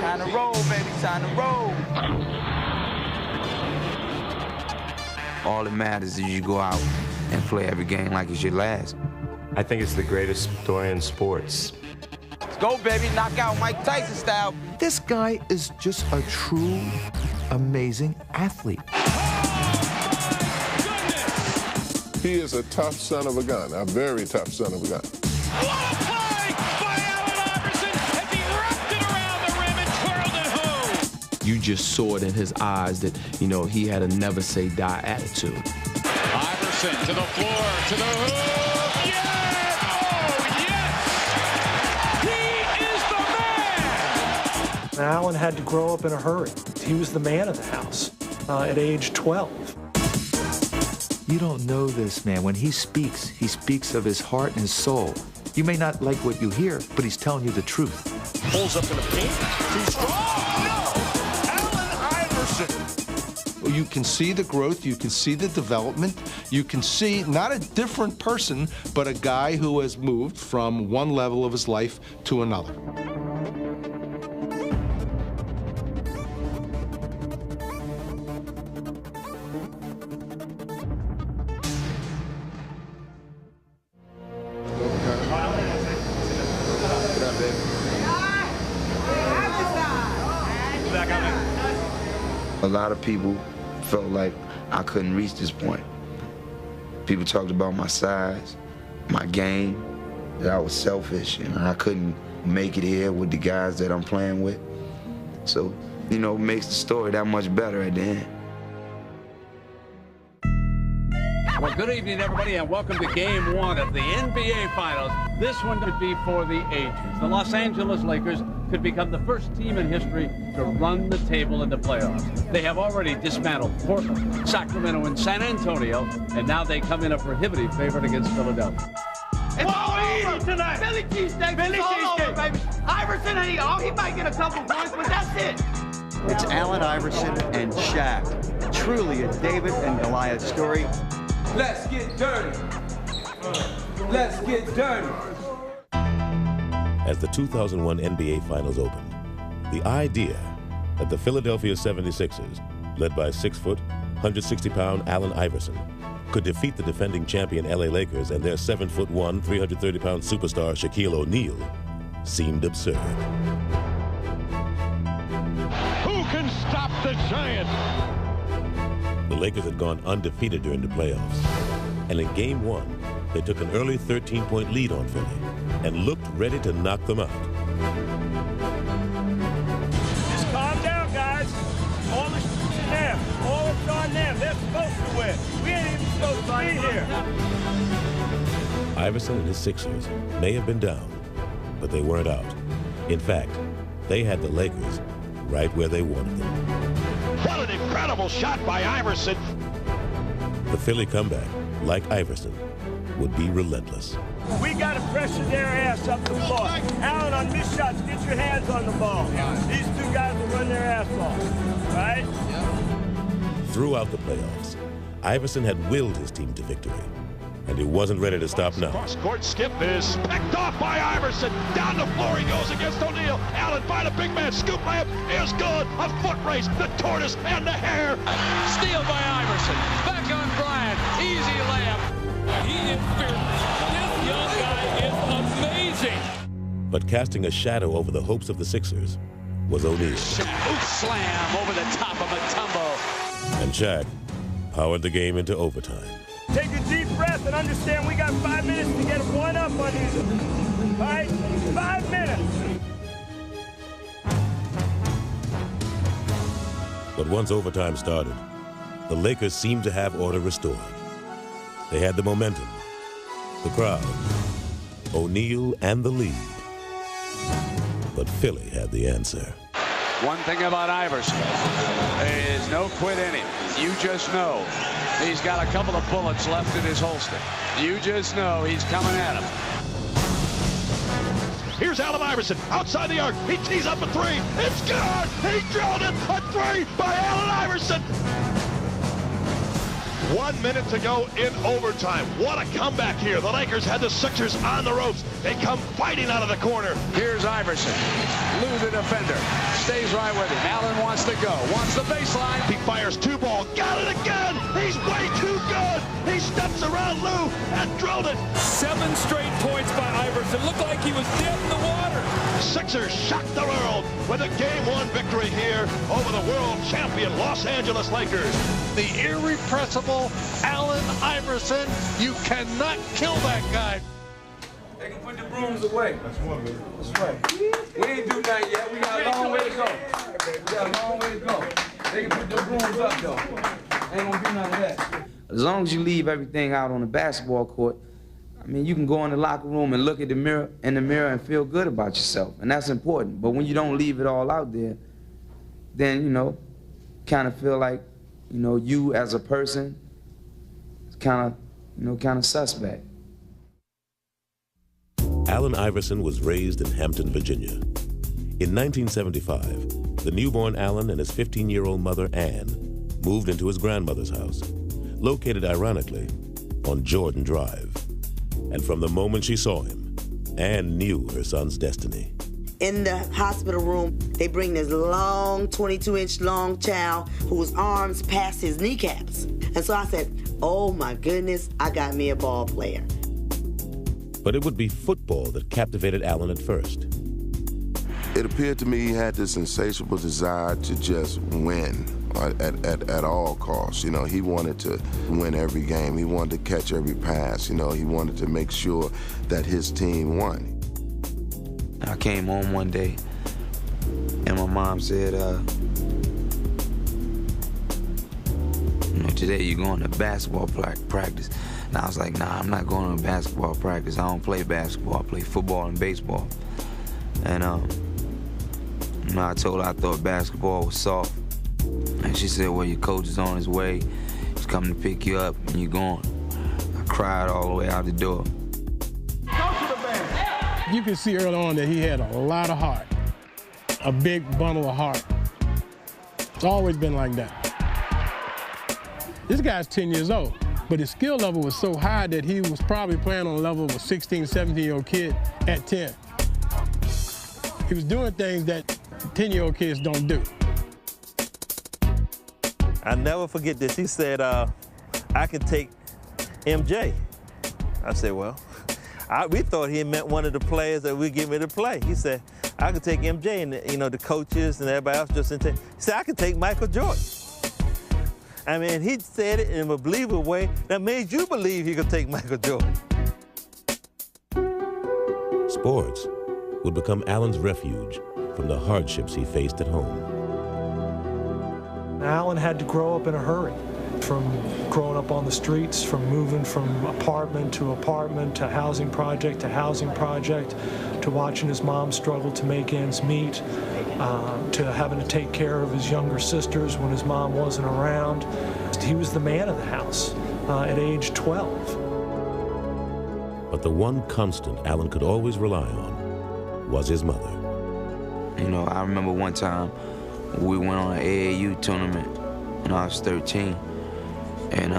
Time to roll, baby, time to roll. All that matters is you go out and play every game like it's your last. I think it's the greatest story in sports. Let's go, baby, knock out Mike Tyson style. This guy is just a true, amazing athlete. He is a tough son of a gun, a very tough son of a gun. What a play by Allen Iverson as he wrapped it around the rim and twirled it home. You just saw it in his eyes that, you know, he had a never say die attitude. Iverson to the floor, to the hoop. Yes! Oh, yes! He is the man! Allen had to grow up in a hurry. He was the man of the house at age 12. You don't know this, man. When he speaks of his heart and his soul. You may not like what you hear, but he's telling you the truth. Pulls up in the paint. Too strong. No! Allen Iverson. You can see the growth. You can see the development. You can see not a different person, but a guy who has moved from one level of his life to another. A lot of people felt like I couldn't reach this point. People talked about my size, my game, that I was selfish and I couldn't make it here with the guys that I'm playing with. So, you know, it makes the story that much better at the end. Well, good evening, everybody, and welcome to Game 1 of the NBA Finals. This one could be for the ages. The Los Angeles Lakers could become the first team in history to run the table in the playoffs. They have already dismantled Portland, Sacramento, and San Antonio, and now they come in a prohibitive favorite against Philadelphia. It's all over tonight. Billy cheesesteak. Billy cheesesteak, baby. Iverson, he might get a couple points, but that's it. It's Allen Iverson and Shaq. Truly a David and Goliath story. Let's get dirty. Let's get dirty. As the 2001 NBA Finals opened, the idea that the Philadelphia 76ers, led by 6-foot, 160-pound Allen Iverson, could defeat the defending champion LA Lakers and their 7'1", 330-pound superstar Shaquille O'Neal seemed absurd. Who can stop the giant? The Lakers had gone undefeated during the playoffs, and in Game 1, they took an early 13-point lead on Philly and looked ready to knock them out. Just calm down, guys. All the shit's in them. All it's on them. They're supposed to win. We ain't even supposed to be here. Iverson and his Sixers may have been down, but they weren't out. In fact, they had the Lakers right where they wanted them. What an incredible shot by Iverson. The Philly comeback, like Iverson, would be relentless. We got to pressure their ass up the floor. Allen, on missed shots, get your hands on the ball. These two guys will run their ass off, right? Throughout the playoffs, Iverson had willed his team to victory, and he wasn't ready to stop now. Cross-court skip is picked off by Iverson. Down the floor he goes against O'Neal. Allen find a big man. Scoop layup is good. A foot race. The tortoise and the hare. Steal by Iverson. Back on Bryant. Easy layup. He is fearless. This young guy is amazing. But casting a shadow over the hopes of the Sixers was O'Neal. Slam over the top of Mutombo. And Shaq powered the game into overtime. Take a deep breath and understand we got 5 minutes to get one up on these. All right? 5 minutes. But once overtime started, the Lakers seemed to have order restored. They had the momentum, the crowd, O'Neal, and the lead. But Philly had the answer. One thing about Iverson, there is no quit in him. You just know he's got a couple of bullets left in his holster. You just know he's coming at him. Here's Allen Iverson outside the arc. He tees up a three. It's good. He drilled it. A three by Allen Iverson. 1 minute to go in overtime. What a comeback here. The Lakers had the Sixers on the ropes. They come fighting out of the corner. Here's Iverson. Lou the defender. stays right with him. Allen wants to go, wants the baseline. He fires 2 ball, got it again. He's way too good. He steps around Lou and drilled it. 7 straight points by Iverson. Looked like he was dead in the water. Sixers shocked the world with a Game 1 victory here over the world champion Los Angeles Lakers. The irrepressible Allen Iverson. You cannot kill that guy. They can put the brooms away. That's one, baby. That's right. We ain't do nothing yet. We got a long way to go. We got a long way to go. They can put the brooms up, though. Ain't gonna do none of that. As long as you leave everything out on the basketball court, I mean, you can go in the locker room and look at the mirror and feel good about yourself, and that's important. But when you don't leave it all out there, then, you know, kind of feel like, you know, you as a person is kind of suspect. Allen Iverson was raised in Hampton, Virginia. In 1975, the newborn Allen and his 15-year-old mother, Ann, moved into his grandmother's house, located ironically on Jordan Drive. And from the moment she saw him, Ann knew her son's destiny. In the hospital room, they bring this long, 22-inch long child whose arms passed his kneecaps. And so I said, oh my goodness, I got me a ball player. But it would be football that captivated Allen at first. It appeared to me he had this insatiable desire to just win at all costs. You know, he wanted to win every game. He wanted to catch every pass. You know, he wanted to make sure that his team won. I came home one day, and my mom said, you know, today you're going to basketball practice. And I was like, nah, I'm not going to basketball practice. I don't play basketball. I play football and baseball. And you know, I told her I thought basketball was soft. And she said, well, your coach is on his way. He's coming to pick you up, and you're going. I cried all the way out the door. You can see early on that he had a lot of heart, a big bundle of heart. It's always been like that. This guy's 10 years old, but his skill level was so high that he was probably playing on the level of a 16, 17-year-old kid at 10. He was doing things that 10-year-old kids don't do. I'll never forget this. He said, I can take MJ. I said, well, we thought he meant one of the players that we get me to play. He said, I could take MJ, and you know, the coaches and everybody else just didn't take. He said, I could take Michael Jordan. I mean, he said it in a believable way that made you believe he could take Michael Jordan. Sports would become Allen's refuge from the hardships he faced at home. Allen had to grow up in a hurry, from growing up on the streets, from moving from apartment to housing project to housing project, to watching his mom struggle to make ends meet, to having to take care of his younger sisters when his mom wasn't around. He was the man of the house at age 12. But the one constant Allen could always rely on was his mother. You know, I remember one time we went on an AAU tournament when I was 13, and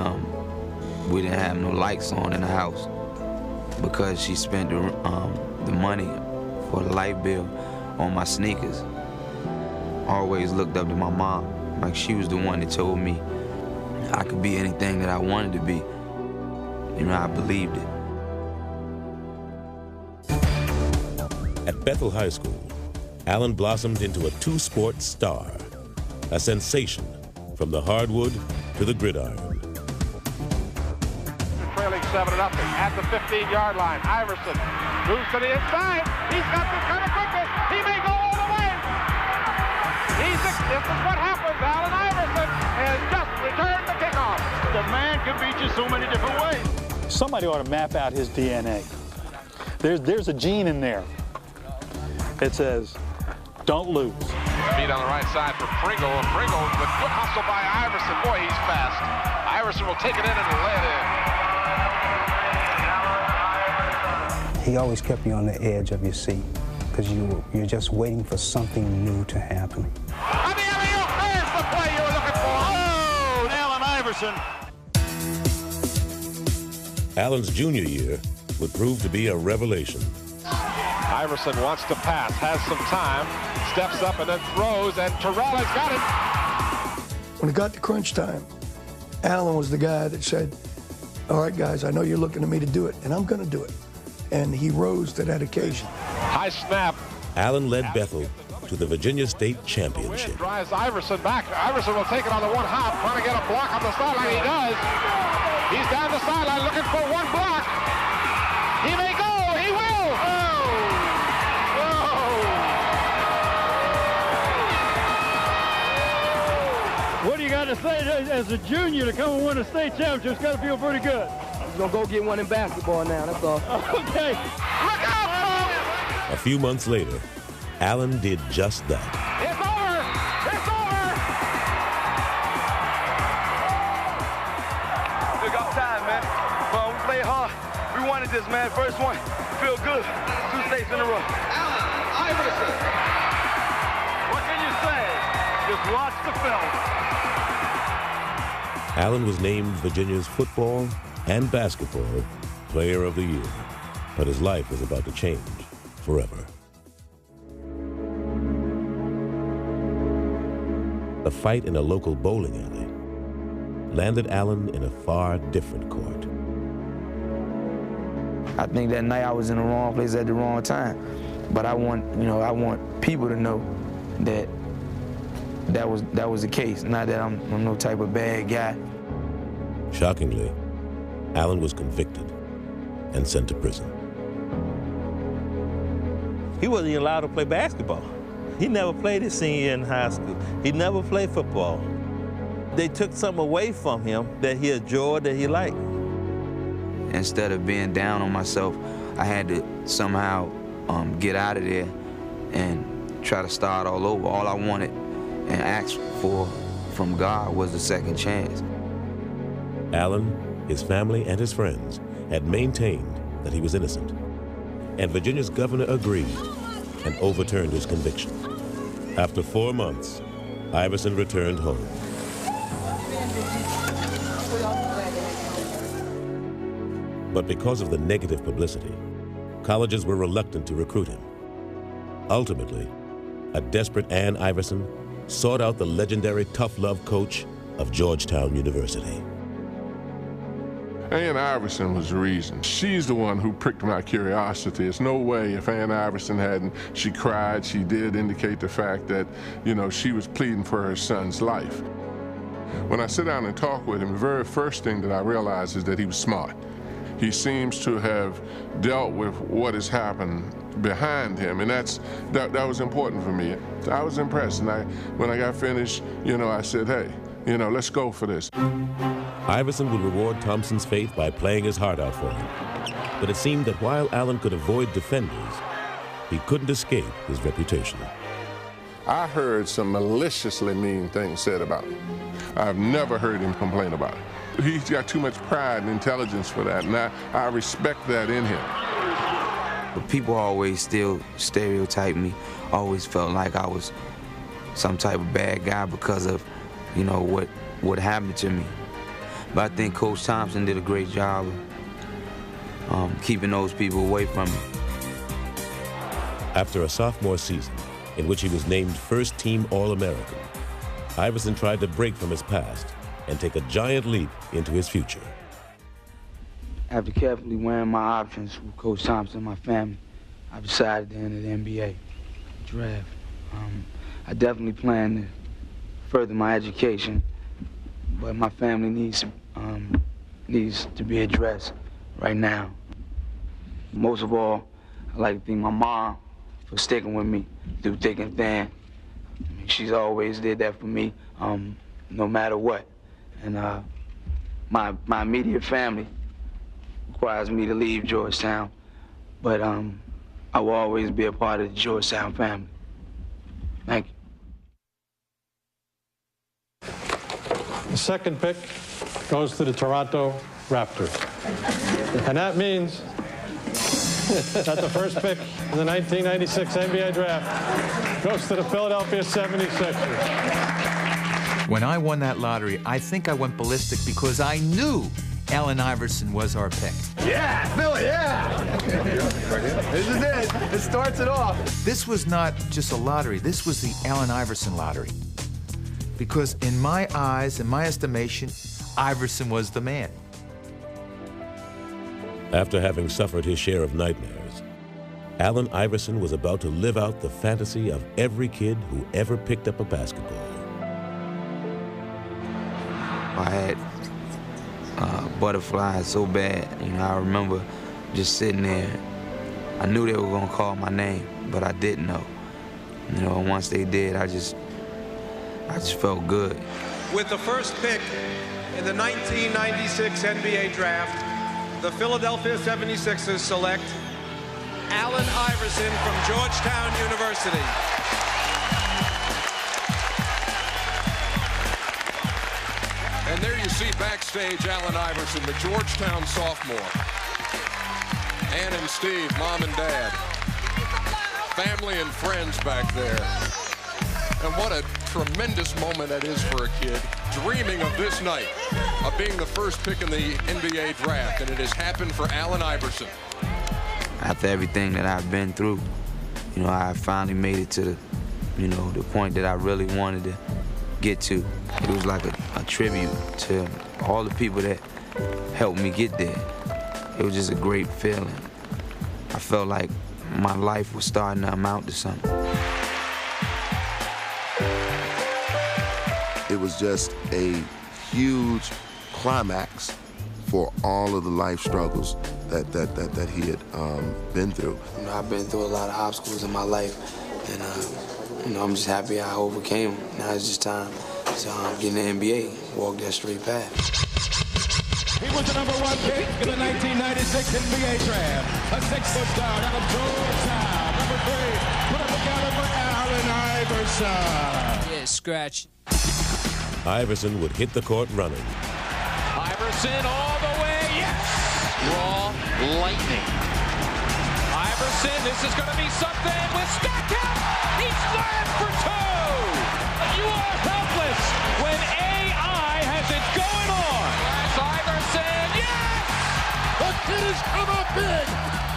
we didn't have no lights on in the house because she spent the money for the light bill on my sneakers. I always looked up to my mom, like she was the one that told me I could be anything that I wanted to be. You know, I believed it. At Bethel High School, Allen blossomed into a two-sport star, a sensation from the hardwood to the gridiron. Trailing 7-0 at the 15-yard line. Iverson moves to the inside. He's got this kind of quickness. He may go all the way. This is what happens. Allen Iverson has just returned the kickoff. The man can beat you so many different ways. Somebody ought to map out his DNA. There's a gene in there that says, don't lose. Feet on the right side for Pringle. Pringle with good hustle by Iverson. Boy, he's fast. Iverson will take it in and lay it in. He always kept you on the edge of your seat because you're just waiting for something new to happen. I mean, there's the play you were looking for. Oh, Allen Iverson. Allen's junior year would prove to be a revelation. Iverson wants to pass, has some time, steps up and then throws, and Terrell has got it. When it got to crunch time, Allen was the guy that said, all right, guys, I know you're looking to me to do it, and I'm going to do it. And he rose to that occasion. High snap. Allen led Bethel to the Virginia State Championship. Drives Iverson back. Iverson will take it on the one hop, trying to get a block on the sideline. He does. He's down the sideline looking for one block. He may go. He will. What do you got to say as a junior to come and win a state championship? It's got to feel pretty good. I'm going to go get one in basketball now, that's all. Okay. Look out, A few months later, Allen did just that. It's over. It's over. Still got time, man. Come on, we played hard. We wanted this, man. First one. Feel good. 2 states in a row. Allen Iverson. What can you say? Just watch the film. Allen was named Virginia's football and basketball player of the year, but his life was about to change forever. A fight in a local bowling alley landed Allen in a far different court. I think that night I was in the wrong place at the wrong time, but I want people to know that that was the case, not that I'm no type of bad guy. Shockingly, Allen was convicted and sent to prison. He wasn't even allowed to play basketball. He never played his senior year in high school. He never played football. They took something away from him that he enjoyed, that he liked. Instead of being down on myself, I had to somehow get out of there and try to start all over. All I wanted and asked for from God was a second chance. Allen, his family, and his friends had maintained that he was innocent, and Virginia's governor agreed and overturned his conviction. After 4 months, Iverson returned home. But because of the negative publicity, colleges were reluctant to recruit him. Ultimately, a desperate Ann Iverson sought out the legendary tough love coach of Georgetown University. Ann Iverson was the reason. She's the one who pricked my curiosity. There's no way if Ann Iverson hadn't, she cried, she did indicate the fact that, she was pleading for her son's life. When I sit down and talk with him, the very first thing that I realize is that he was smart. He seems to have dealt with what has happened behind him, and that was important for me. I was impressed, and when I got finished, I said, hey, let's go for this. Iverson would reward Thompson's faith by playing his heart out for him. But it seemed that while Allen could avoid defenders, he couldn't escape his reputation. I heard some maliciously mean things said about him. I've never heard him complain about it. He's got too much pride and intelligence for that, and I respect that in him. But people always still stereotype me, always felt like I was some type of bad guy because of, what happened to me. But I think Coach Thompson did a great job of keeping those people away from me. After a sophomore season, in which he was named first-team All-American, Iverson tried to break from his past and take a giant leap into his future. After carefully weighing my options with Coach Thompson and my family, I decided to enter the NBA draft. I definitely plan to further my education, but my family needs to be addressed right now. Most of all, I'd like to thank my mom for sticking with me through thick and thin. She's always did that for me, no matter what. And my immediate family requires me to leave Georgetown, but I will always be a part of the Georgetown family. Thank you. The second pick goes to the Toronto Raptors. And that means that the first pick in the 1996 NBA draft goes to the Philadelphia 76ers. When I won that lottery, I think I went ballistic because I knew Allen Iverson was our pick. Yeah, Philly, yeah. This is it. It starts it off. This was not just a lottery. This was the Allen Iverson lottery. Because in my eyes, in my estimation, Iverson was the man. After having suffered his share of nightmares, Allen Iverson was about to live out the fantasy of every kid who ever picked up a basketball. I had butterflies so bad. You know, I remember just sitting there. I knew they were gonna call my name, but I didn't know. You know, once they did, I just felt good. With the first pick in the 1996 NBA draft, the Philadelphia 76ers select Allen Iverson from Georgetown University. And there you see backstage Allen Iverson, the Georgetown sophomore. Ann and Steve, mom and dad. Family and friends back there. And what a tremendous moment that is for a kid, dreaming of this night, of being the first pick in the NBA draft, and it has happened for Allen Iverson. After everything that I've been through, you know, I finally made it to the, you know, the point that I really wanted to get to. It was like a tribute to all the people that helped me get there. It was just a great feeling. I felt like my life was starting to amount to something. It was just a huge climax for all of the life struggles that he had been through. You know, I've been through a lot of obstacles in my life, and you know, I'm just happy I overcame them. Now it's just time to get in the NBA, walk that straight path. He was the #1 pick in the 1996 NBA draft. A 6-foot guard out of Georgetown. #3, put up a counter for Allen Iverson. Yeah, scratch. Iverson would hit the court running. Iverson all the way, yes! Raw lightning. Iverson, this is going to be something with Stackham. He slammed for 2. You are helpless when AI has it going on. Iverson, yes! The kid has come up big,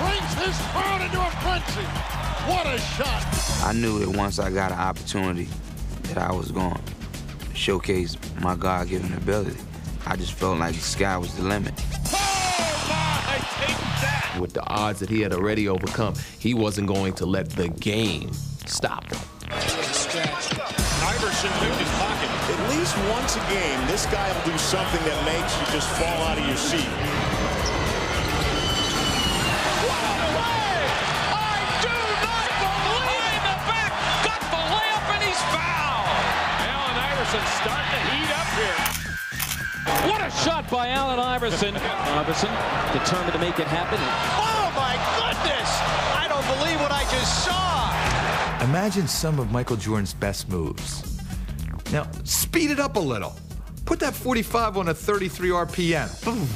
brings his crowd into a frenzy. What a shot! I knew that once I got an opportunity that I was going to showcase my God-given ability. I just felt like the sky was the limit. With the odds that he had already overcome, he wasn't going to let the game stop him. Iverson picked his pocket. At least once a game, this guy will do something that makes you just fall out of your seat. What a play! I do not believe the back got the layup and he's fouled. Allen Iverson starting to heat up here. What a shot by Allen Iverson. Iverson determined to make it happen. Oh my goodness! I don't believe what I just saw. Imagine some of Michael Jordan's best moves. Now, speed it up a little. Put that 45 on a 33 RPM. Boom.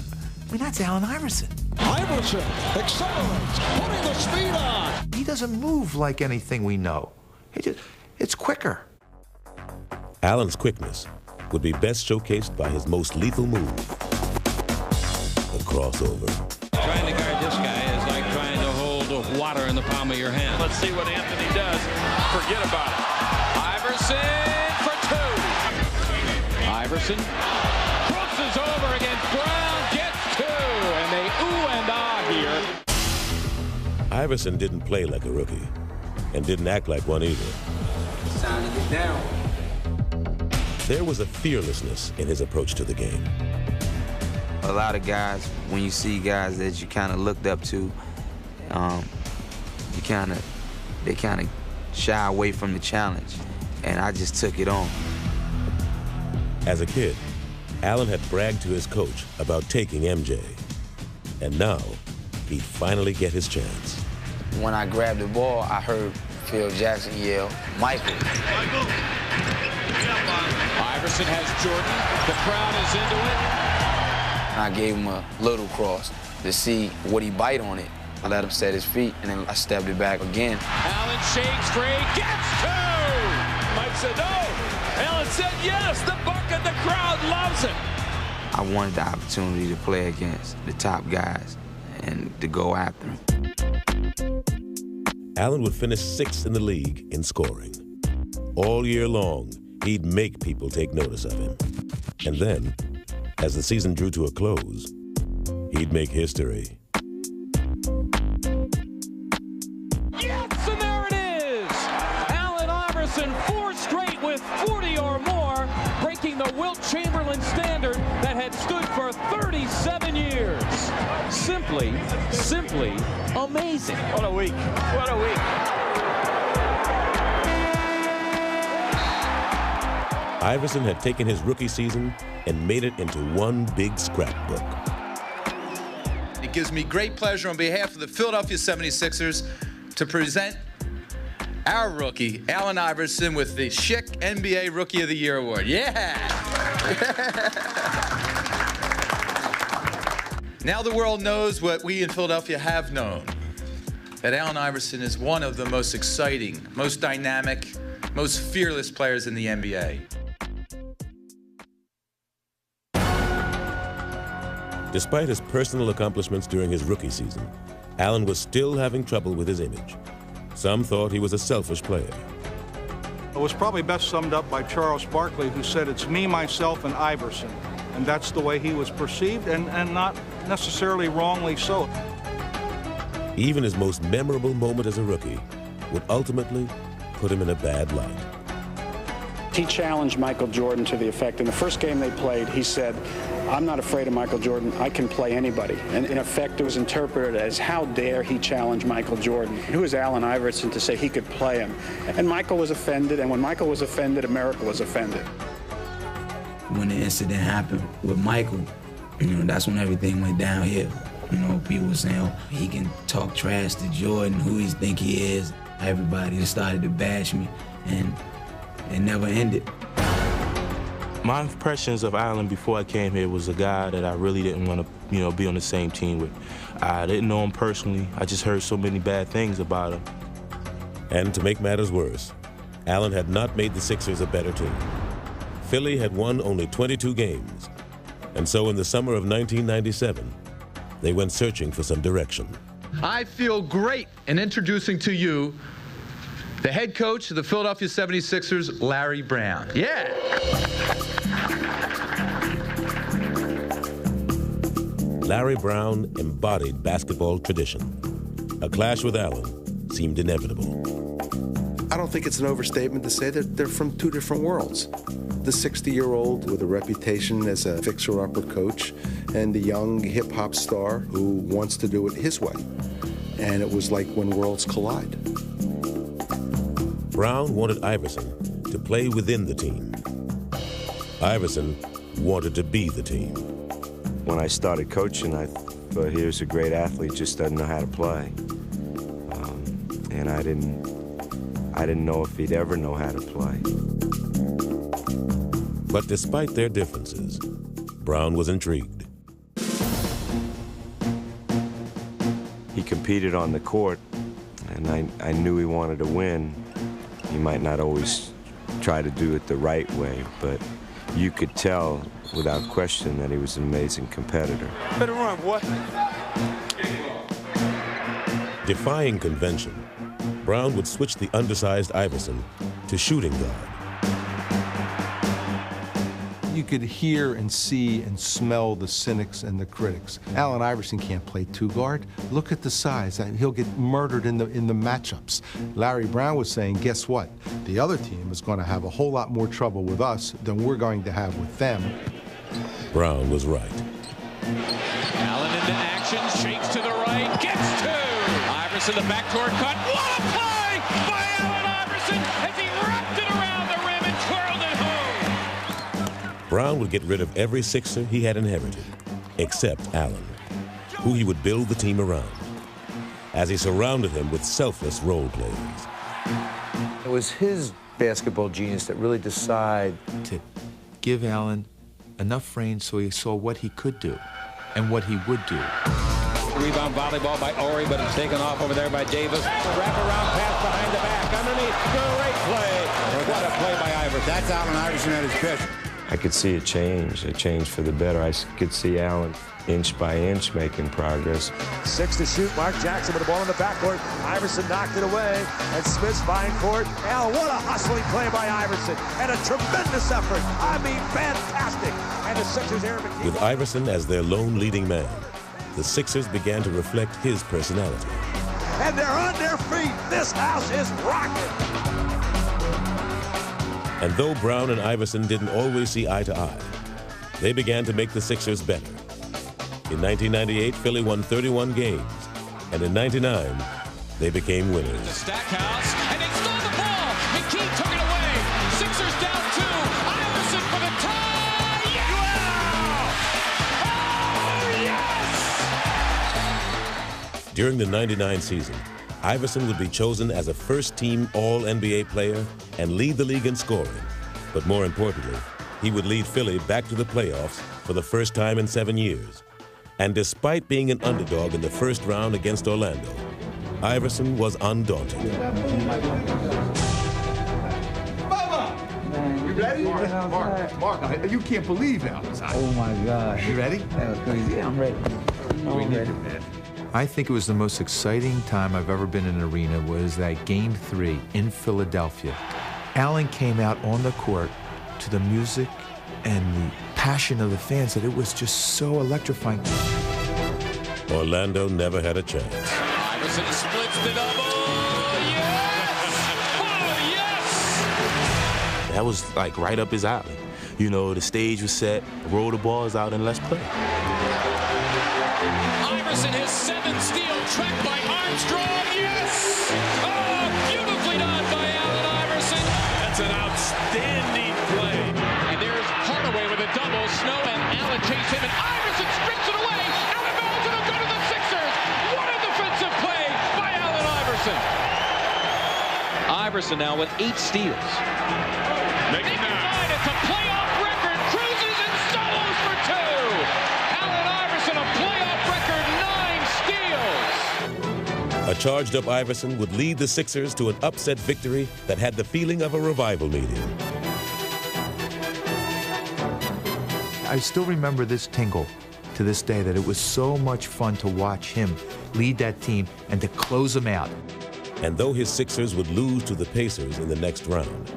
I mean, that's Allen Iverson. Iverson accelerates, putting the speed on. He doesn't move like anything we know. It's quicker. Allen's quickness would be best showcased by his most lethal move, the crossover. Trying to guard this guy is like trying to hold water in the palm of your hand. Let's see what Anthony does. Forget about it. Iverson for 2. Iverson crosses over against Brown, gets 2, and they ooh and ah here. Iverson didn't play like a rookie and didn't act like one either. It's time to get down. There was a fearlessness in his approach to the game. A lot of guys, when you see guys that you kind of looked up to, they kind of shy away from the challenge, and I just took it on. As a kid, Allen had bragged to his coach about taking MJ, and now he'd finally get his chance. When I grabbed the ball, I heard Phil Jackson yell, "Michael." Iverson has Jordan. The crowd is into it. I gave him a little cross to see would he bite on it. I let him set his feet, and then I stepped it back again. Allen shakes free, gets 2! Mike said no. Allen said yes. The bucket, the crowd loves it. I wanted the opportunity to play against the top guys and to go after them. Allen would finish 6th in the league in scoring. All year long, he'd make people take notice of him. And then, as the season drew to a close, he'd make history. Yes, and there it is! Allen Iverson, 4 straight with 40 or more, breaking the Wilt Chamberlain standard that had stood for 37 years. Simply amazing. What a week. What a week. Iverson had taken his rookie season and made it into one big scrapbook. It gives me great pleasure on behalf of the Philadelphia 76ers to present our rookie, Allen Iverson, with the Schick NBA Rookie of the Year Award. Yeah! Now the world knows what we in Philadelphia have known, that Allen Iverson is one of the most exciting, most dynamic, most fearless players in the NBA. Despite his personal accomplishments during his rookie season, Allen was still having trouble with his image. Some thought he was a selfish player. It was probably best summed up by Charles Barkley, who said, "It's me, myself, and Iverson." And that's the way he was perceived, and not necessarily wrongly so. Even his most memorable moment as a rookie would ultimately put him in a bad light. He challenged Michael Jordan to the effect, in the first game they played, he said, "I'm not afraid of Michael Jordan, I can play anybody." And in effect, it was interpreted as, how dare he challenge Michael Jordan? Who is Allen Iverson to say he could play him? And Michael was offended, and when Michael was offended, America was offended. When the incident happened with Michael, that's when everything went downhill. People were saying, oh, he can talk trash to Jordan, who he think he is. Everybody just started to bash me, and it never ended. My impressions of Allen before I came here was a guy that I really didn't want to, be on the same team with. I didn't know him personally. I just heard so many bad things about him. And to make matters worse, Allen had not made the Sixers a better team. Philly had won only 22 games. And so in the summer of 1997, they went searching for some direction. I feel great in introducing to you the head coach of the Philadelphia 76ers, Larry Brown. Yeah! Larry Brown embodied basketball tradition. A clash with Allen seemed inevitable. I don't think it's an overstatement to say that they're from two different worlds. The 60-year-old with a reputation as a fixer-upper coach and the young hip-hop star who wants to do it his way. And it was like when worlds collide. Brown wanted Iverson to play within the team. Iverson wanted to be the team. When I started coaching, I thought he was a great athlete, just doesn't know how to play. And I didn't know if he'd ever know how to play. But despite their differences, Brown was intrigued. He competed on the court, and I knew he wanted to win. He might not always try to do it the right way, but you could tell without question that he was an amazing competitor. Better run, boy. Defying convention, Brown would switch the undersized Iverson to shooting guard. You could hear and see and smell the cynics and the critics. Allen Iverson can't play two-guard. Look at the size. He'll get murdered in the matchups. Larry Brown was saying, guess what? The other team is going to have a whole lot more trouble with us than we're going to have with them. Brown was right. Allen into action, shakes to the right, gets two. Iverson, the backdoor cut. What a play by Allen Iverson as he wrapped it around the rim and twirled it home. Brown would get rid of every Sixer he had inherited, except Allen, who he would build the team around, as he surrounded him with selfless role players. It was his basketball genius that really decided to give Allen enough range so he saw what he could do and what he would do. Rebound volleyball by Ori, but it's taken off over there by Davis. Wrap-around pass behind the back, underneath. Great play. What a play by Iverson. That's Allen Iverson at his best. I could see a change for the better. I could see Allen inch by inch making progress. 6 to shoot. Mark Jackson with the ball in the backcourt. Iverson knocked it away, and Smith's vying for it. Allen, what a hustling play by Iverson, and a tremendous effort. I mean, fantastic. And the Sixers, Aaron McKee. With Iverson as their lone leading man, the Sixers began to reflect his personality. And they're on their feet. This house is rocking. And though Brown and Iverson didn't always see eye to eye, they began to make the Sixers better. In 1998, Philly won 31 games, and in 99, they became winners. The Stackhouse, and they stole the ball. McKee took it away. Sixers down 2. Iverson for the tie. Yeah! Oh, yes! During the 99 season, Iverson would be chosen as a first-team All-NBA player and lead the league in scoring. But more importantly, he would lead Philly back to the playoffs for the first time in 7 years. And despite being an underdog in the first round against Orlando, Iverson was undaunted. You ready? Mark, you can't believe how it's hot. Oh my gosh. You ready? That was crazy. Yeah, I'm ready. I'm ready. I think it was the most exciting time I've ever been in an arena was that Game 3 in Philadelphia. Allen came out on the court to the music and the passion of the fans that it was just so electrifying. Orlando never had a chance. Iverson splits the double. Yes! Oh, yes! That was like right up his alley. You know, the stage was set, roll the balls out, and let's play. Iverson has 7 steals, tracked by Armstrong. Yes! Oh, beautifully done by Allen Iverson. That's an outstanding play. And there's Hardaway with a double. Snow and Allen chase him, and Iverson strips it away. Out of bounds, and it'll go to the Sixers. What a defensive play by Allen Iverson. Iverson now with 8 steals. Making 9. It's a playoff record. Cruises and solos for 2. Allen Iverson, a playoff record, 9 steals. A charged-up Iverson would lead the Sixers to an upset victory that had the feeling of a revival meeting. I still remember this tingle to this day, that it was so much fun to watch him lead that team and to close them out. And though his Sixers would lose to the Pacers in the next round,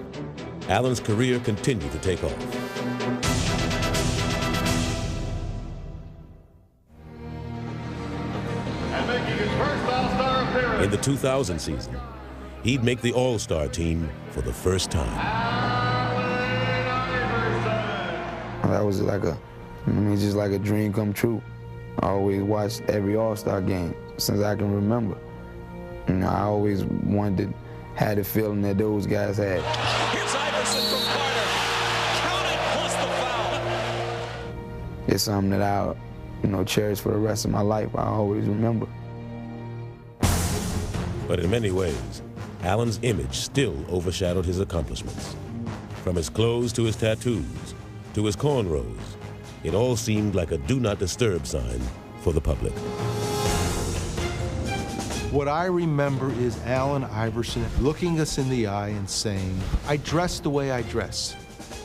Allen's career continued to take off. In the 2000 season, he'd make the All-Star team for the first time. That was like just like a dream come true. I always watched every All-Star game since I can remember. You know, I always had the feeling that those guys had. Here's Iverson from Carter. Count it plus the foul. It's something that I, cherish for the rest of my life. I always remember. But in many ways, Allen's image still overshadowed his accomplishments. From his clothes to his tattoos, to his cornrows, it all seemed like a do not disturb sign for the public. What I remember is Allen Iverson looking us in the eye and saying, I dress the way I dress.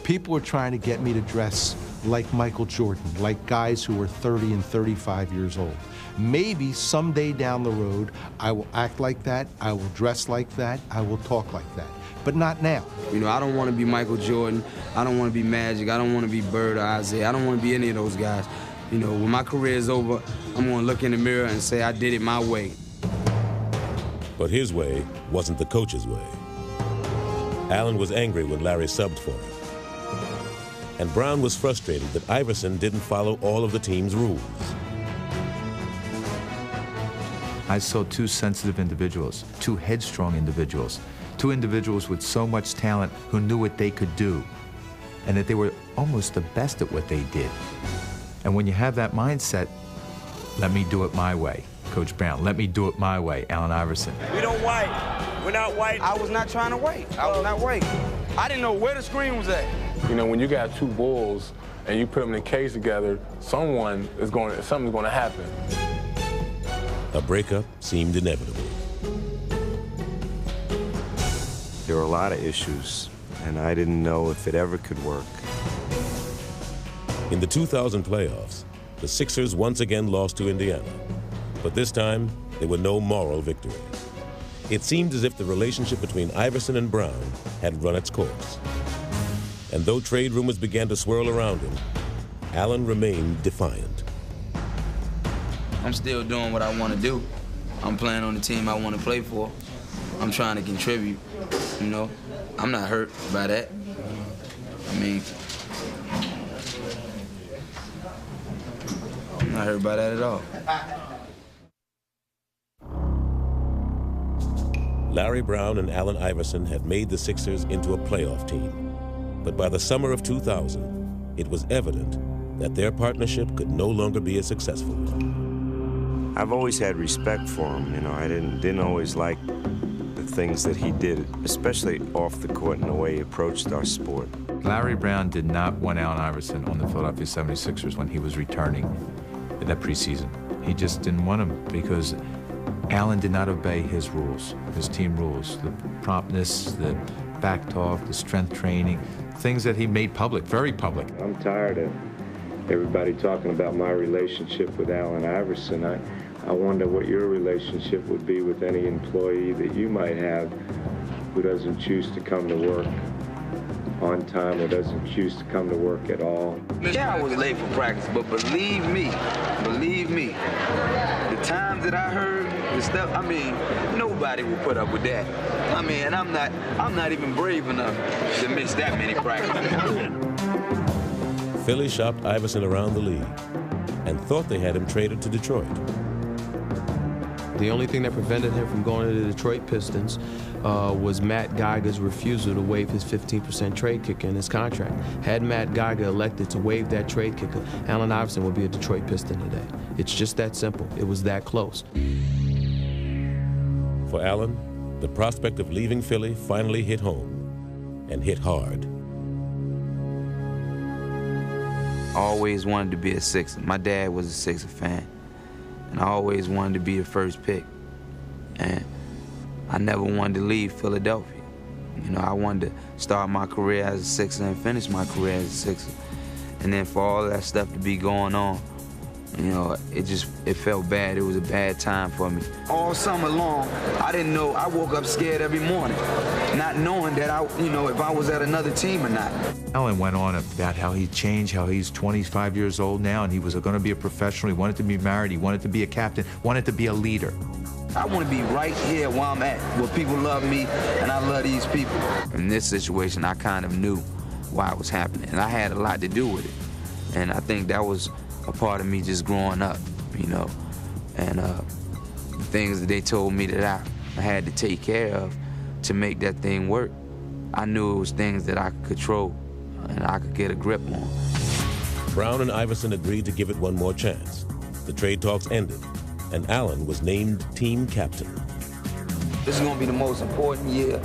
People were trying to get me to dress like Michael Jordan, like guys who were 30 and 35 years old. Maybe someday down the road, I will act like that, I will dress like that, I will talk like that, but not now. I don't want to be Michael Jordan, I don't want to be Magic, I don't want to be Bird or Isaiah, I don't want to be any of those guys. When my career is over, I'm going to look in the mirror and say I did it my way. But his way wasn't the coach's way. Allen was angry when Larry subbed for him. And Brown was frustrated that Iverson didn't follow all of the team's rules. I saw 2 sensitive individuals, 2 headstrong individuals, 2 individuals with so much talent who knew what they could do, and that they were almost the best at what they did. And when you have that mindset, let me do it my way, Coach Brown. Let me do it my way, Allen Iverson. We don't wait. We're not waiting. I was not trying to wait. I was not waiting. I didn't know where the screen was at. When you got 2 bulls and you put them in a cage together, something's going to happen. A breakup seemed inevitable. There were a lot of issues, and I didn't know if it ever could work. In the 2000 playoffs, the Sixers once again lost to Indiana. But this time, there were no moral victories. It seemed as if the relationship between Iverson and Brown had run its course. And though trade rumors began to swirl around him, Allen remained defiant. I'm still doing what I want to do. I'm playing on the team I want to play for. I'm trying to contribute, you know. I'm not hurt by that. I mean, I'm not hurt by that at all. Larry Brown and Allen Iverson had made the Sixers into a playoff team. But by the summer of 2000, it was evident that their partnership could no longer be a successful one. I've always had respect for him. You know, I didn't always like the things that he did, especially off the court and the way he approached our sport. Larry Brown did not want Allen Iverson on the Philadelphia 76ers when he was returning in that preseason. He just didn't want him because Allen did not obey his rules, his team rules, the promptness, the back talk, the strength training, things that he made public, very public. I'm tired of everybody talking about my relationship with Allen Iverson. I wonder what your relationship would be with any employee that you might have who doesn't choose to come to work on time or doesn't choose to come to work at all. Yeah, I was late for practice, but believe me, the times that I heard the stuff, I mean, nobody will put up with that. I mean, and I'm not even brave enough to miss that many practices. Philly shopped Iverson around the league and thought they had him traded to Detroit. The only thing that prevented him from going to the Detroit Pistons was Matt Geiger's refusal to waive his 15% trade kicker in his contract. Had Matt Geiger elected to waive that trade kicker, Allen Iverson would be a Detroit Piston today. It's just that simple. It was that close. For Allen, the prospect of leaving Philly finally hit home, and hit hard. I always wanted to be a Sixer. My dad was a Sixer fan, and I always wanted to be the first pick. And I never wanted to leave Philadelphia. You know, I wanted to start my career as a Sixer and finish my career as a Sixer. And then for all that stuff to be going on, you know, it felt bad. It was a bad time for me. All summer long, I didn't know. I woke up scared every morning, not knowing that if I was at another team or not. Allen went on about how he changed, how he's 25 years old now, and he was going to be a professional. He wanted to be married. He wanted to be a captain. Wanted to be a leader. I want to be right here where I'm at, where people love me, and I love these people. In this situation, I kind of knew why it was happening, and I had a lot to do with it. And I think that was a part of me just growing up, you know, and the things that they told me that I had to take care of to make that thing work. I knew it was things that I could control and I could get a grip on. Brown and Iverson agreed to give it one more chance. The trade talks ended, and Allen was named team captain. This is going to be the most important year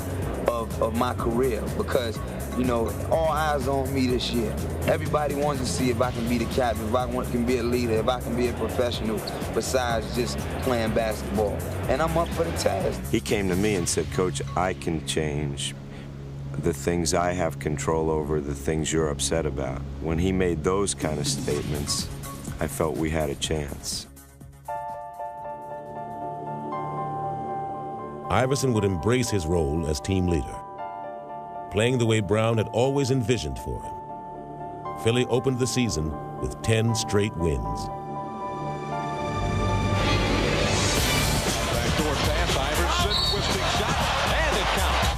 of my career because, you know, all eyes on me this year. Everybody wants to see if I can be the captain, if I can be a leader, if I can be a professional besides just playing basketball. And I'm up for the task. He came to me and said, Coach, I can change the things I have control over, the things you're upset about. When he made those kind of statements, I felt we had a chance. Iverson would embrace his role as team leader, playing the way Brown had always envisioned for him. Philly opened the season with 10 straight wins. Backdoor pass, Iverson, twisting shot, and it counts.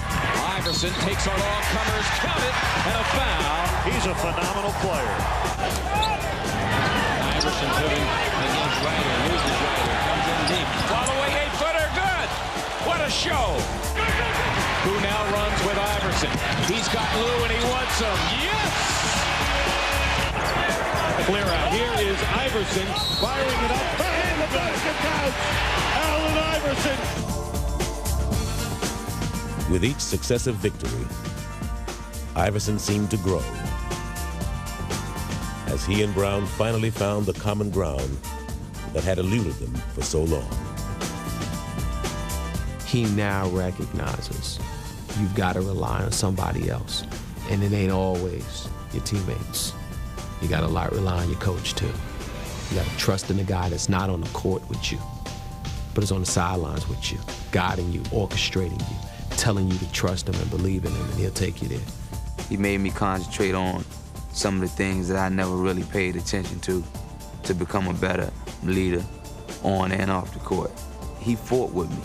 Iverson takes on all comers, count it, and a foul. He's a phenomenal player. Iverson putting against Ryder, loses Ryder, comes in deep. Follow-away 8-footer, good! What a show! Who now runs with Iverson. He's got Lou and he wants him. Yes! Clear out. Here is Iverson firing it up. And the basket counts! Allen Iverson! With each successive victory, Iverson seemed to grow as he and Brown finally found the common ground that had eluded them for so long. He now recognizes you've got to rely on somebody else. And it ain't always your teammates. You got to rely on your coach, too. You got to trust in the guy that's not on the court with you, but is on the sidelines with you, guiding you, orchestrating you, telling you to trust him and believe in him, and he'll take you there. He made me concentrate on some of the things that I never really paid attention to become a better leader on and off the court. He fought with me,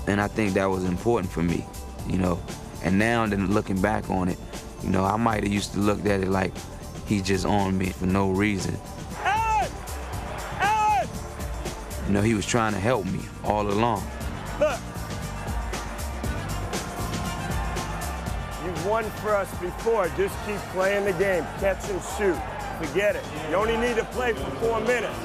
and I think that was important for me, you know. And now, then looking back on it, you know, I might have used to look at it like he's just on me for no reason. You know, he was trying to help me all along. Look. You've won for us before. Just keep playing the game. Catch and shoot. Forget it. You only need to play for 4 minutes.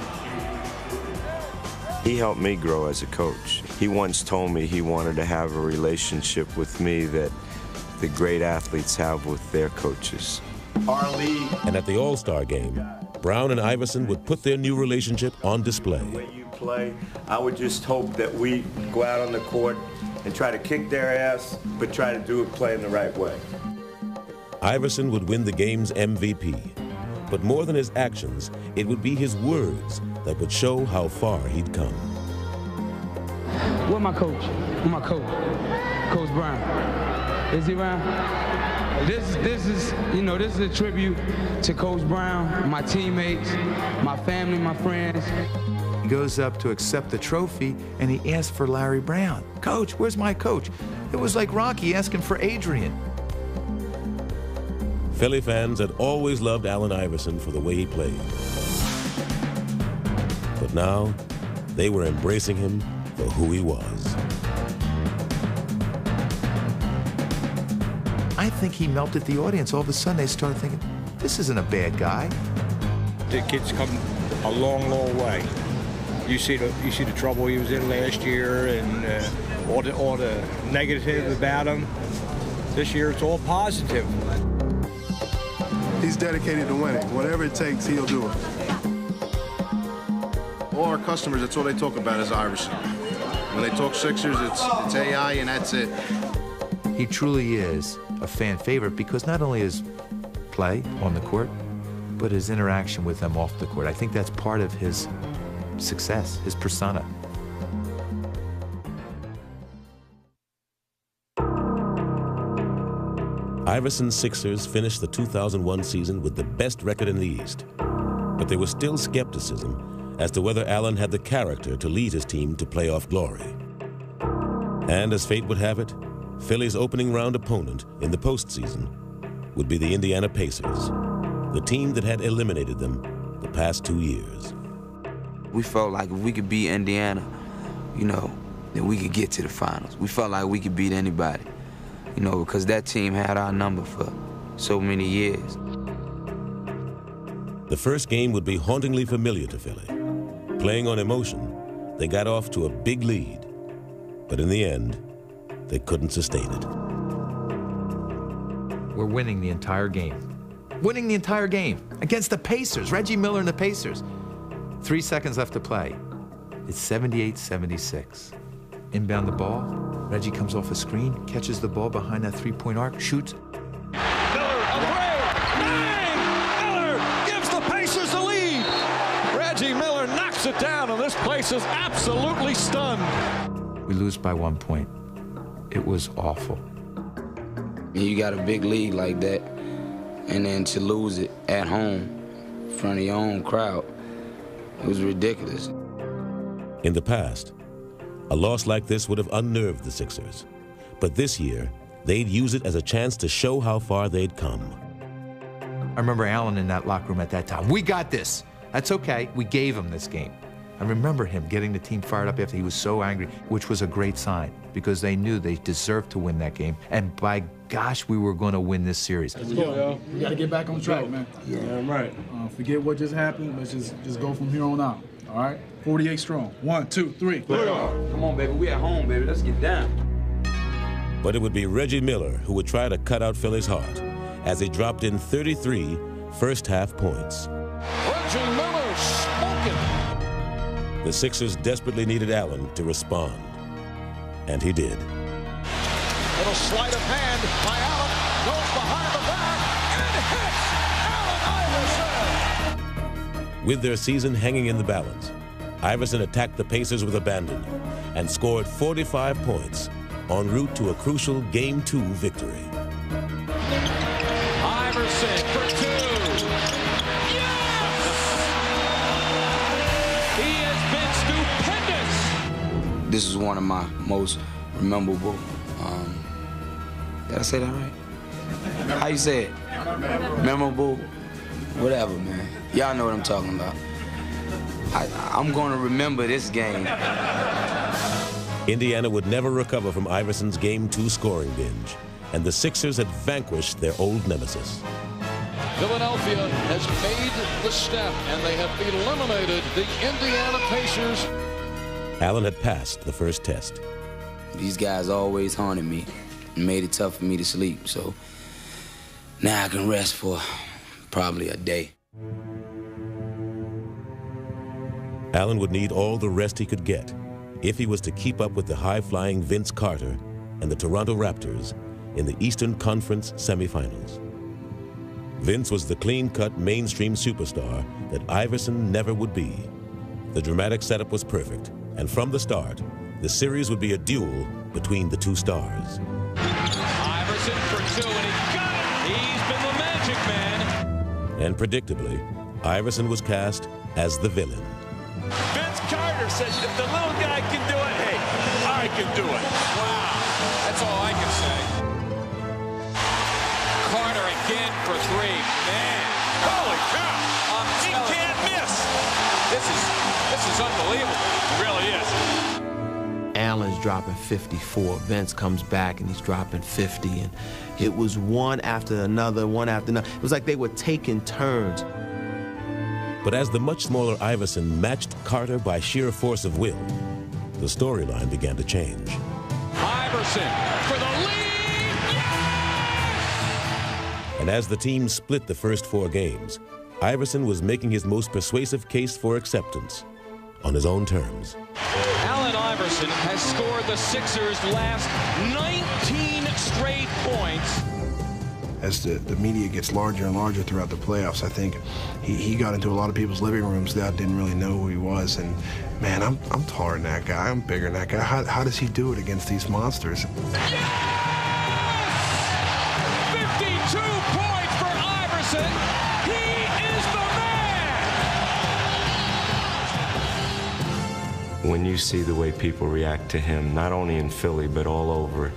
He helped me grow as a coach. He once told me he wanted to have a relationship with me that the great athletes have with their coaches. Our league. And at the All-Star game, Brown and Iverson would put their new relationship on display. The way you play, I would just hope that we go out on the court and try to kick their ass, but try to do it playing the right way. Iverson would win the game's MVP. But more than his actions, it would be his words that would show how far he'd come. Where my coach? Where my coach? Coach Brown. Is he around? This is, you know, this is a tribute to Coach Brown, my teammates, my family, my friends. He goes up to accept the trophy, and he asks for Larry Brown. Coach, where's my coach? It was like Rocky asking for Adrian. Philly fans had always loved Allen Iverson for the way he played. But now, they were embracing him for who he was. I think he melted the audience. All of a sudden, they started thinking, this isn't a bad guy. The kid's come a long, long way. You see the trouble he was in last year, and all the negative about him. This year, it's all positive. He's dedicated to winning. Whatever it takes, he'll do it. All our customers, that's all they talk about is Iverson. When they talk Sixers, it's AI, and that's it. He truly is a fan favorite because not only his play on the court, but his interaction with them off the court. I think that's part of his success, his persona. Iverson's Sixers finished the 2001 season with the best record in the East. But there was still skepticism as to whether Allen had the character to lead his team to playoff glory. And as fate would have it, Philly's opening round opponent in the postseason would be the Indiana Pacers, the team that had eliminated them the past 2 years. We felt like if we could beat Indiana, you know, then we could get to the finals. We felt like we could beat anybody, you know, because that team had our number for so many years. The first game would be hauntingly familiar to Philly. Playing on emotion, they got off to a big lead. But in the end, they couldn't sustain it. We're winning the entire game. Winning the entire game against the Pacers, Reggie Miller and the Pacers. 3 seconds left to play. It's 78-76. Inbound the ball. Reggie comes off a screen, catches the ball behind that three-point arc, shoots. Miller, a three! Bang! Miller gives the Pacers the lead. Reggie Miller knocks it down, and this place is absolutely stunned. We lose by 1 point. It was awful. You got a big lead like that, and then to lose it at home in front of your own crowd, it was ridiculous. In the past, a loss like this would have unnerved the Sixers. But this year, they'd use it as a chance to show how far they'd come. I remember Allen in that locker room at that time. We got this. That's okay. We gave him this game. I remember him getting the team fired up after he was so angry, which was a great sign because they knew they deserved to win that game. And by gosh, we were going to win this series. Let's go, yo. We got to get back on track, man. Yeah, right. Forget what just happened. Let's just go from here on out. All right? 48 strong. 1, 2, 3. Come on, baby. We at home, baby. Let's get down. But it would be Reggie Miller who would try to cut out Philly's heart as he dropped in 33 first-half points. Reggie Miller smoking. The Sixers desperately needed Allen to respond, and he did. Little sleight of hand by Allen. goes behind the back and hits Allen Iverson. With their season hanging in the balance, Iverson attacked the Pacers with abandon and scored 45 points en route to a crucial Game 2 victory. Iverson for 2. Yes! He has been stupendous. This is one of my most memorable, did I say that right? How you say it? Memorable, whatever, man. Y'all know what I'm talking about. I'm going to remember this game. Indiana would never recover from Iverson's Game 2 scoring binge, and the Sixers had vanquished their old nemesis. Philadelphia has made the step, and they have eliminated the Indiana Pacers. Allen had passed the first test. These guys always haunted me and made it tough for me to sleep, so now I can rest for probably a day. Allen would need all the rest he could get if he was to keep up with the high-flying Vince Carter and the Toronto Raptors in the Eastern Conference semifinals. Vince was the clean-cut mainstream superstar that Iverson never would be. The dramatic setup was perfect, and from the start, the series would be a duel between the two stars. Iverson for 2, and he got it! He's been the magic man. And predictably, Iverson was cast as the villain. Vince Carter says if the little guy can do it, hey, I can do it. Wow, that's all I can say. Carter again for 3. Man, holy cow! He can't miss. This is unbelievable. It really is. Allen's dropping 54. Vince comes back and he's dropping 50. And it was one after another, one after another. It was like they were taking turns. But as the much smaller Iverson matched Carter by sheer force of will, the storyline began to change. Iverson for the lead! Yes! And as the team split the first 4 games, Iverson was making his most persuasive case for acceptance on his own terms. Allen Iverson has scored the Sixers' last 19 straight points. As the media gets larger and larger throughout the playoffs, I think he got into a lot of people's living rooms that didn't really know who he was. And man, I'm taller than that guy. I'm bigger than that guy. How does he do it against these monsters? Yes! 52 points for Iverson. He is the man. When you see the way people react to him, not only in Philly, but all over,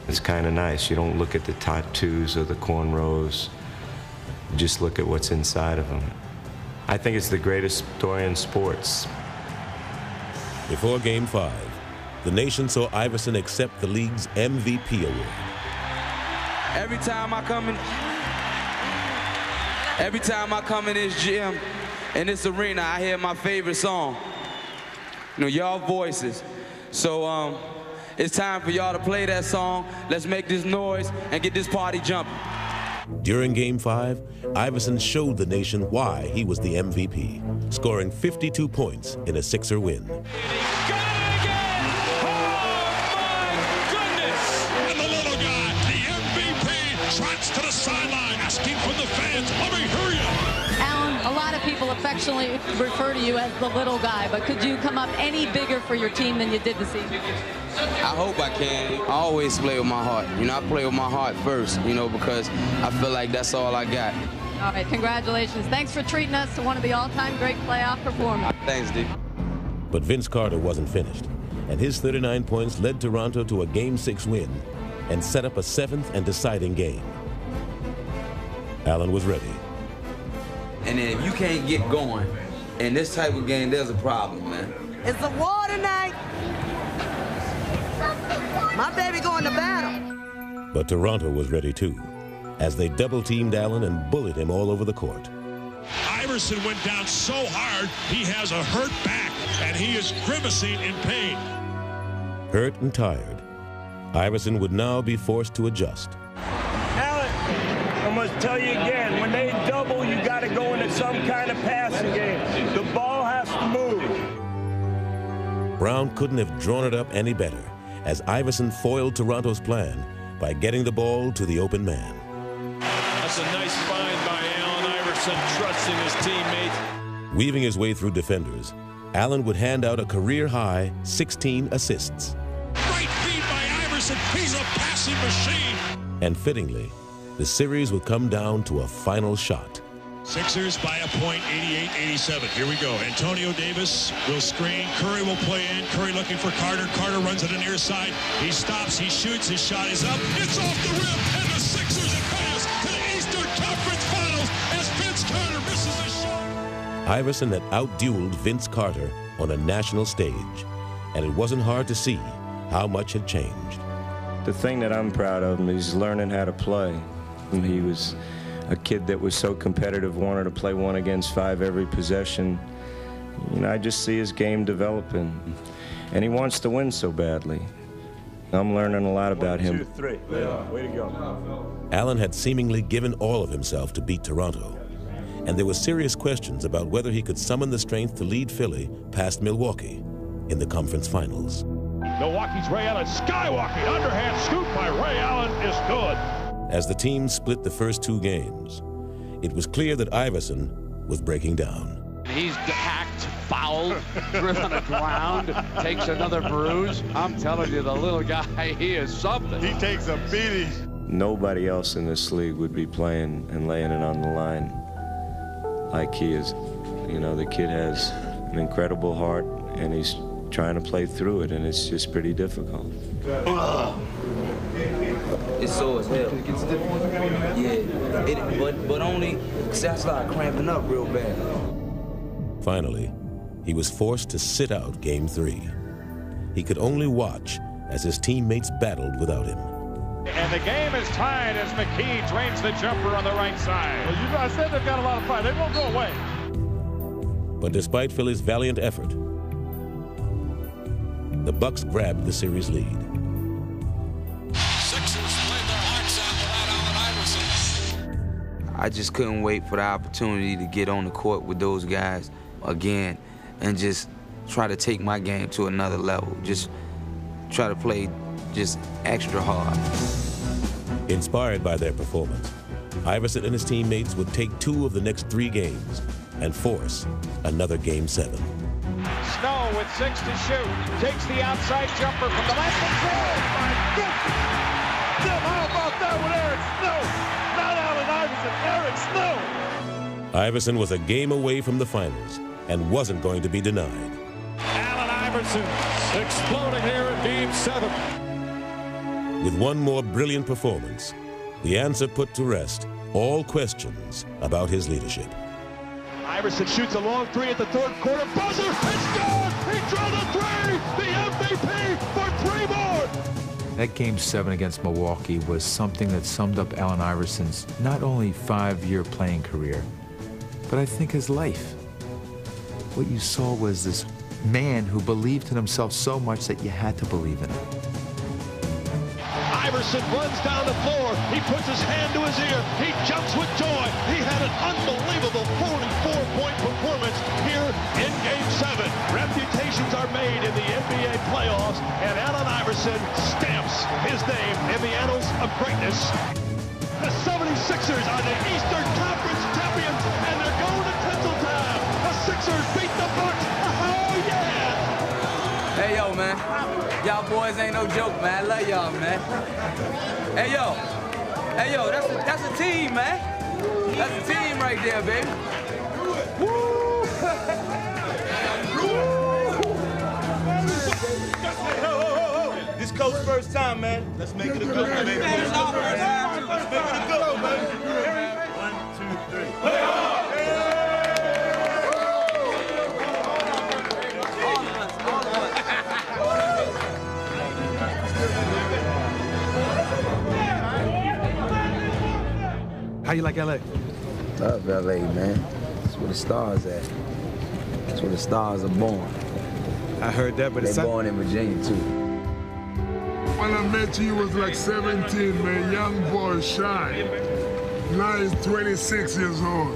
it's kind of nice. You don't look at the tattoos or the cornrows. You just look at what's inside of him. I think it's the greatest story in sports. Before Game 5, the nation saw Iverson accept the league's MVP award. Every time I come in this gym, in this arena, I hear my favorite song. You know, y'all voices. So, it's time for y'all to play that song. Let's make this noise and get this party jumping. During Game 5, Iverson showed the nation why he was the MVP, scoring 52 points in a Sixer win. And the little guy, the MVP, trots to the sideline, asking from the fans, let me hear you. Allen, a lot of people affectionately refer to you as the little guy, but could you come up any bigger for your team than you did this evening? I hope I can. I always play with my heart. You know, I play with my heart first, you know, because I feel like that's all I got. All right, congratulations. Thanks for treating us to one of the all-time great playoff performers. Thanks, D. But Vince Carter wasn't finished, and his 39 points led Toronto to a Game 6 win and set up a 7th and deciding game. Allen was ready. And then if you can't get going in this type of game, there's a problem, man. It's a war tonight. My baby going to battle. But Toronto was ready too, as they double-teamed Allen and bullied him all over the court. Iverson went down so hard, he has a hurt back, and he is grimacing in pain. Hurt and tired, Iverson would now be forced to adjust. Allen, I must tell you again, when they double, you got to go into some kind of passing game. The ball has to move. Brown couldn't have drawn it up any better, as Iverson foiled Toronto's plan by getting the ball to the open man. That's a nice find by Allen Iverson, trusting his teammates. Weaving his way through defenders, Allen would hand out a career-high 16 assists. Great feed by Iverson. He's a passing machine. And fittingly, the series would come down to a final shot. Sixers by a point, 88-87. Here we go. Antonio Davis will screen. Curry will play in. Curry looking for Carter. Carter runs to the near side. He stops. He shoots. His shot is up. It's off the rim. And the Sixers advance to the Eastern Conference Finals as Vince Carter misses the shot. Iverson had outdueled Vince Carter on a national stage, and it wasn't hard to see how much had changed. The thing that I'm proud of him is learning how to play. He was a kid that was so competitive, wanted to play 1 against 5 every possession. You know, I just see his game developing, and he wants to win so badly. I'm learning a lot about him. 1, 2, 3. Yeah. Way to go. Allen had seemingly given all of himself to beat Toronto, and there were serious questions about whether he could summon the strength to lead Philly past Milwaukee in the conference finals. Milwaukee's Ray Allen skywalking. Underhand scoop by Ray Allen is good. As the team split the first 2 games, it was clear that Iverson was breaking down. He's hacked, fouled, driven on the ground, takes another bruise. I'm telling you, the little guy, he is something. He takes a beating. Nobody else in this league would be playing and laying it on the line like he is. You know, the kid has an incredible heart, and he's trying to play through it, and it's just pretty difficult. It's sore as hell. Yeah, but only because I started cramping up real bad. Finally, he was forced to sit out Game 3. He could only watch as his teammates battled without him. And the game is tied as McKee drains the jumper on the right side. Well, you guys said they've got a lot of fight. They won't go away. But despite Philly's valiant effort, the Bucks grabbed the series lead. I just couldn't wait for the opportunity to get on the court with those guys again and just try to take my game to another level. Just try to play just extra hard. Inspired by their performance, Iverson and his teammates would take 2 of the next 3 games and force another Game 7. Snow with 6 to shoot. Takes the outside jumper from the left and goes. My goodness! Tim, how about that with Eric Snow? Not Allen Iverson, Eric Snow! Iverson was a game away from the finals and wasn't going to be denied. Allen Iverson exploding here in Game 7. With one more brilliant performance, the answer put to rest all questions about his leadership. Iverson shoots a long 3 at the 3rd quarter. Buzzer! It's good! He drilled a 3! The MVP for 3 more! That Game 7 against Milwaukee was something that summed up Allen Iverson's not only 5-year playing career, but I think his life. What you saw was this man who believed in himself so much that you had to believe in him. Iverson runs down the floor. He puts his hand to his ear. He jumps with joy. He had an unbelievable 44-point performance here in Game 7. Reputations are made in the NBA playoffs, and Allen Iverson stamps his name in the annals of greatness. The 76ers are the Eastern Conference champions, and they're going to Tinseltown. The Sixers beat the Bucks. Oh, yeah! Hey, yo, man. Y'all boys ain't no joke, man. I love y'all, man. Hey, yo. Hey, yo, that's a team, man. That's a team right there, baby. Woo! This coach's first time, man. Let's make it a good one, baby. Let's make it a good one, baby. 1, 2, 3. Play hard! How you like LA? Love LA, man. That's where the stars at. That's where the stars are born. I heard that, but they're born in Virginia too. When I met you, he was like 17, man, young boy, shy. Now he's 26 years old,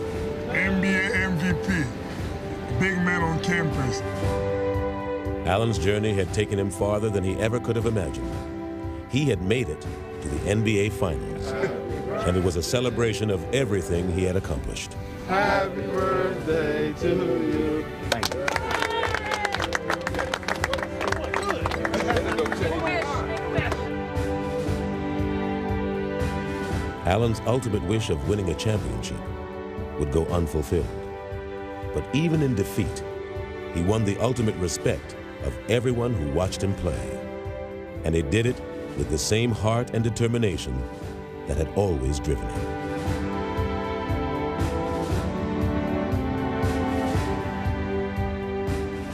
NBA MVP, big man on campus. Allen's journey had taken him farther than he ever could have imagined. He had made it to the NBA Finals. and it was a celebration of everything he had accomplished. Happy birthday to you. Thank you. Allen's ultimate wish of winning a championship would go unfulfilled. But even in defeat, he won the ultimate respect of everyone who watched him play. And he did it with the same heart and determination that had always driven him.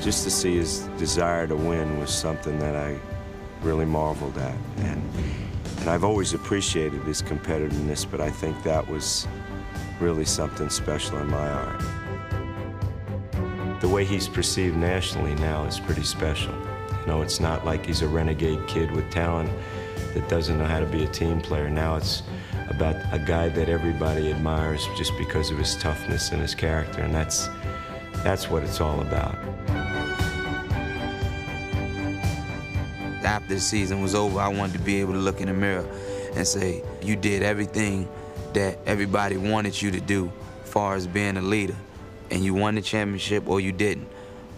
Just to see his desire to win was something that I really marveled at. And I've always appreciated his competitiveness, but I think that was really something special in my art. The way he's perceived nationally now is pretty special. You know, it's not like he's a renegade kid with talent that doesn't know how to be a team player. Now it's about a guy that everybody admires just because of his toughness and his character, and that's what it's all about. After the season was over, I wanted to be able to look in the mirror and say, you did everything that everybody wanted you to do as far as being a leader. And you won the championship or you didn't.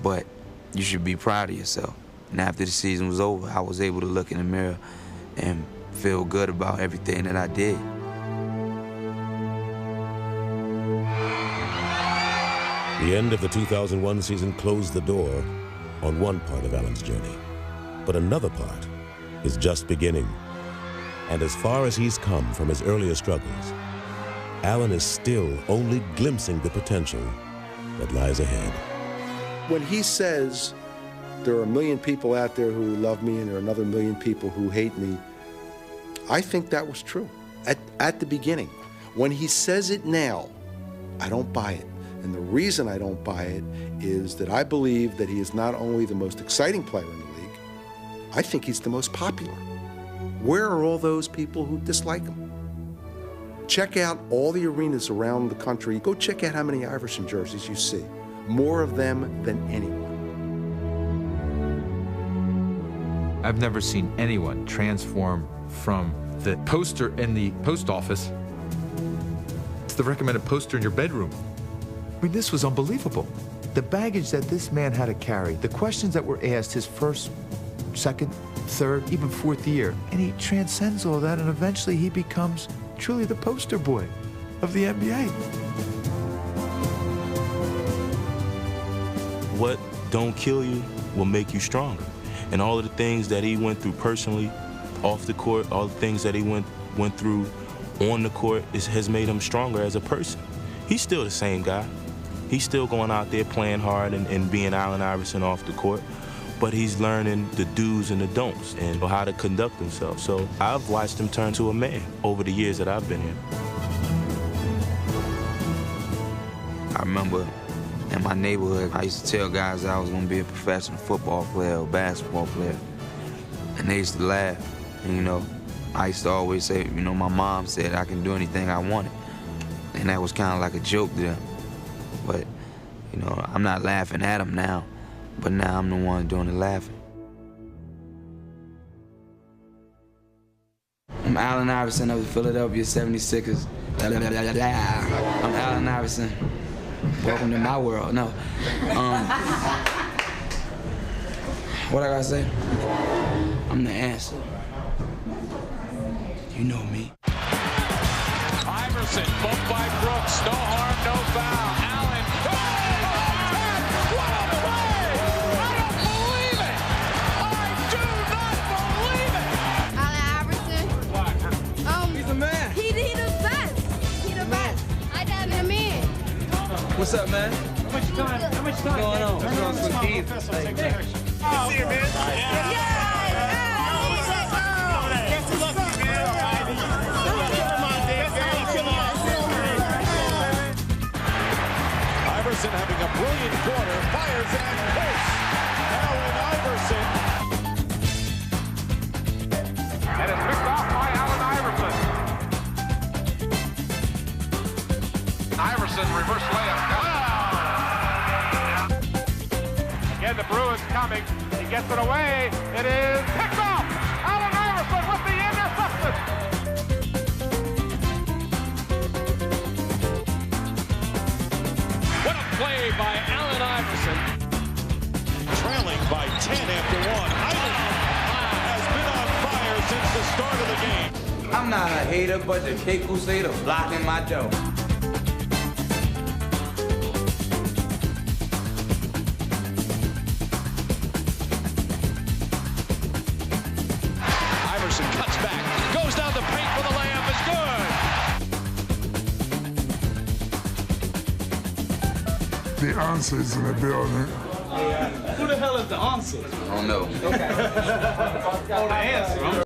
But you should be proud of yourself. And after the season was over, I was able to look in the mirror and feel good about everything that I did. The end of the 2001 season closed the door on one part of Allen's journey. But another part is just beginning. And as far as he's come from his earlier struggles, Allen is still only glimpsing the potential that lies ahead. When he says, there are 1 million people out there who love me and there are another 1 million people who hate me, I think that was true at the beginning. When he says it now, I don't buy it. And the reason I don't buy it is that I believe that he is not only the most exciting player in the league, I think he's the most popular. Where are all those people who dislike him? Check out all the arenas around the country. Go check out how many Iverson jerseys you see. More of them than anyone. I've never seen anyone transform from the poster in the post office to the recommended poster in your bedroom. I mean, this was unbelievable. The baggage that this man had to carry, the questions that were asked his first, second, third, even fourth year, and he transcends all that, and eventually he becomes truly the poster boy of the NBA. What don't kill you will make you stronger. And all of the things that he went through personally, off the court, all the things that he went through on the court has made him stronger as a person. He's still the same guy. He's still going out there playing hard and being Allen Iverson off the court, but he's learning the do's and the don'ts and how to conduct himself. So I've watched him turn to a man over the years that I've been here. I remember in my neighborhood, I used to tell guys that I was going to be a professional football player or basketball player, and they used to laugh. And, you know, I used to always say, you know, my mom said I can do anything I wanted, and that was kind of like a joke to them. But, you know, I'm not laughing at them now, but now I'm the one doing the laughing. I'm Allen Iverson of the Philadelphia 76ers. I'm Allen Iverson. Welcome to my world. No. What I gotta say? I'm the answer. You know me. Iverson, bumped by Brooks. No harm, no foul. Allen. What a play! I don't believe it! I do not believe it! Allen Iverson. He's the man. He the best. He the best. I got him in. What's up, man? How much time? What's going on? What's going on with Steve? See you, man. Iverson having a brilliant quarter, fires it and posts. Allen Iverson. And it's picked off by Allen Iverson. Iverson reverse layup. Again, the Bruins coming. He gets it away. It is picked off. Allen Iverson with the interception. play by Allen Iverson. Trailing by 10 after one. Iverson has been on fire since the start of the game. I'm not a hater, but the Cape Crusader blocking my dough. Iverson cuts back, goes down the paint for the layup, is good. The answer is in the building. Who the hell is the answer? I don't know. Okay. Oh, the answer.